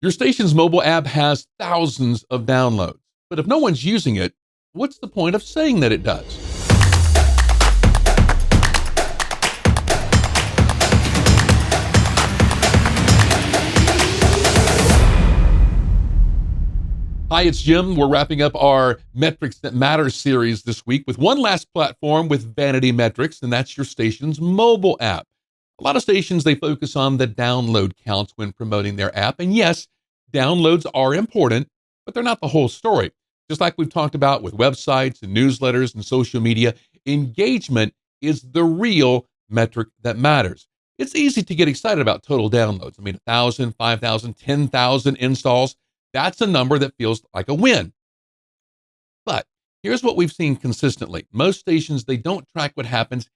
Your station's mobile app has thousands of downloads, but if no one's using it, what's the point of saying that it does? Hi, it's Jim. We're wrapping up our Metrics That Matter series this week with one last platform with Vanity Metrics, and that's your station's mobile app. A lot of stations, they focus on the download counts when promoting their app. And yes, downloads are important, but they're not the whole story. Just like we've talked about with websites and newsletters and social media, engagement is the real metric that matters. It's easy to get excited about total downloads. 1,000, 5,000, 10,000 installs. That's a number that feels like a win. But here's what we've seen consistently. Most stations, they don't track what happens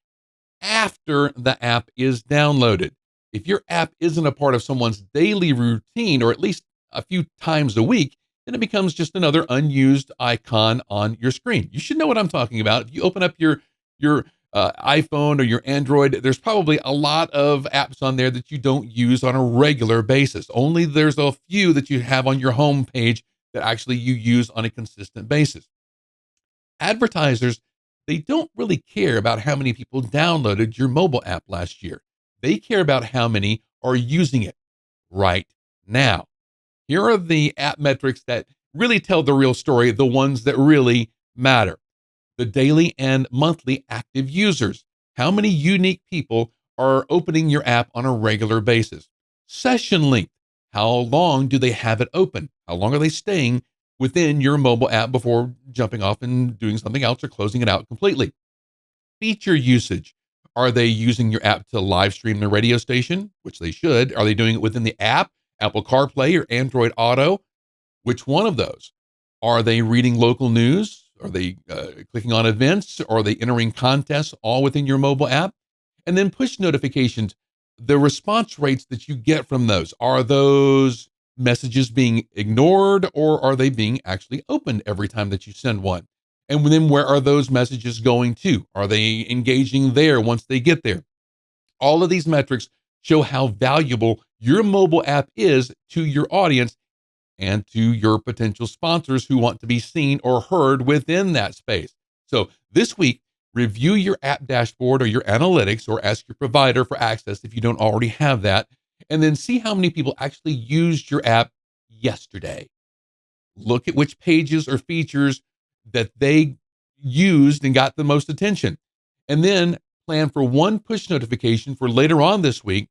after the app is downloaded. If your app isn't a part of someone's daily routine, or at least a few times a week, then it becomes just another unused icon on your screen. You should know what I'm talking about. If you open up your iPhone or your Android, there's probably a lot of apps on there that you don't use on a regular basis. Only there's a few that you have on your home page that actually you use on a consistent basis. Advertisers, they don't really care about how many people downloaded your mobile app last year. They care about how many are using it right now. Here are the app metrics that really tell the real story, the ones that really matter. The daily and monthly active users. How many unique people are opening your app on a regular basis? Session length. How long do they have it open? How long are they staying within your mobile app before jumping off and doing something else or closing it out completely? Feature usage. Are they using your app to live stream their radio station, which they should? Are they doing it within the app, Apple CarPlay or Android Auto? Which one of those? Are they reading local news? Are they clicking on events? Are they entering contests all within your mobile app? And then push notifications. The response rates that you get from those, are those messages being ignored, or are they being actually opened every time that you send one? And then where are those messages going to? Are they engaging there once they get there? All of these metrics show how valuable your mobile app is to your audience and to your potential sponsors who want to be seen or heard within that space. So this week, review your app dashboard or your analytics, or ask your provider for access if you don't already have that, and then see how many people actually used your app yesterday. Look at which pages or features that they used and got the most attention. And then plan for one push notification for later on this week.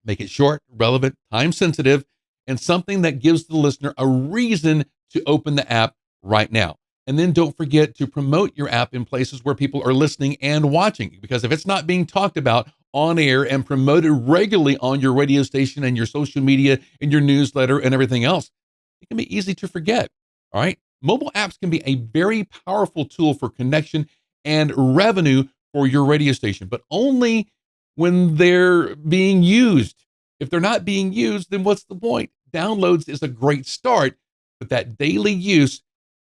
Make it short, relevant, time sensitive, and something that gives the listener a reason to open the app right now. And then don't forget to promote your app in places where people are listening and watching, because if it's not being talked about on air and promoted regularly on your radio station and your social media and your newsletter and everything else, it can be easy to forget. All right. Mobile apps can be a very powerful tool for connection and revenue for your radio station, but only when they're being used. If they're not being used, then what's the point? Downloads is a great start, but that daily use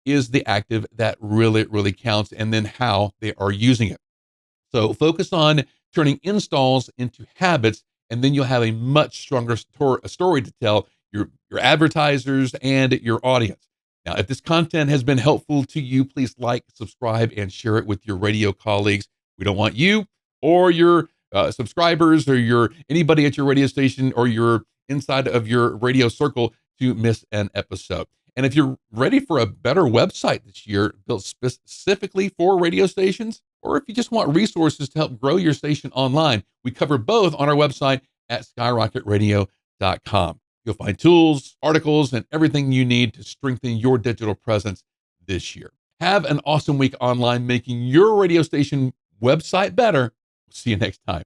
is the active that really, really counts, and then how they are using it. So focus on turning installs into habits, and then you'll have a much stronger story to tell your advertisers and your audience. Now, if this content has been helpful to you, please like, subscribe, and share it with your radio colleagues. We don't want you or your subscribers or your anybody at your radio station or your inside of your radio circle to miss an episode. And if you're ready for a better website this year built specifically for radio stations, or if you just want resources to help grow your station online, we cover both on our website at skyrocketradio.com. You'll find tools, articles, and everything you need to strengthen your digital presence this year. Have an awesome week online making your radio station website better. See you next time.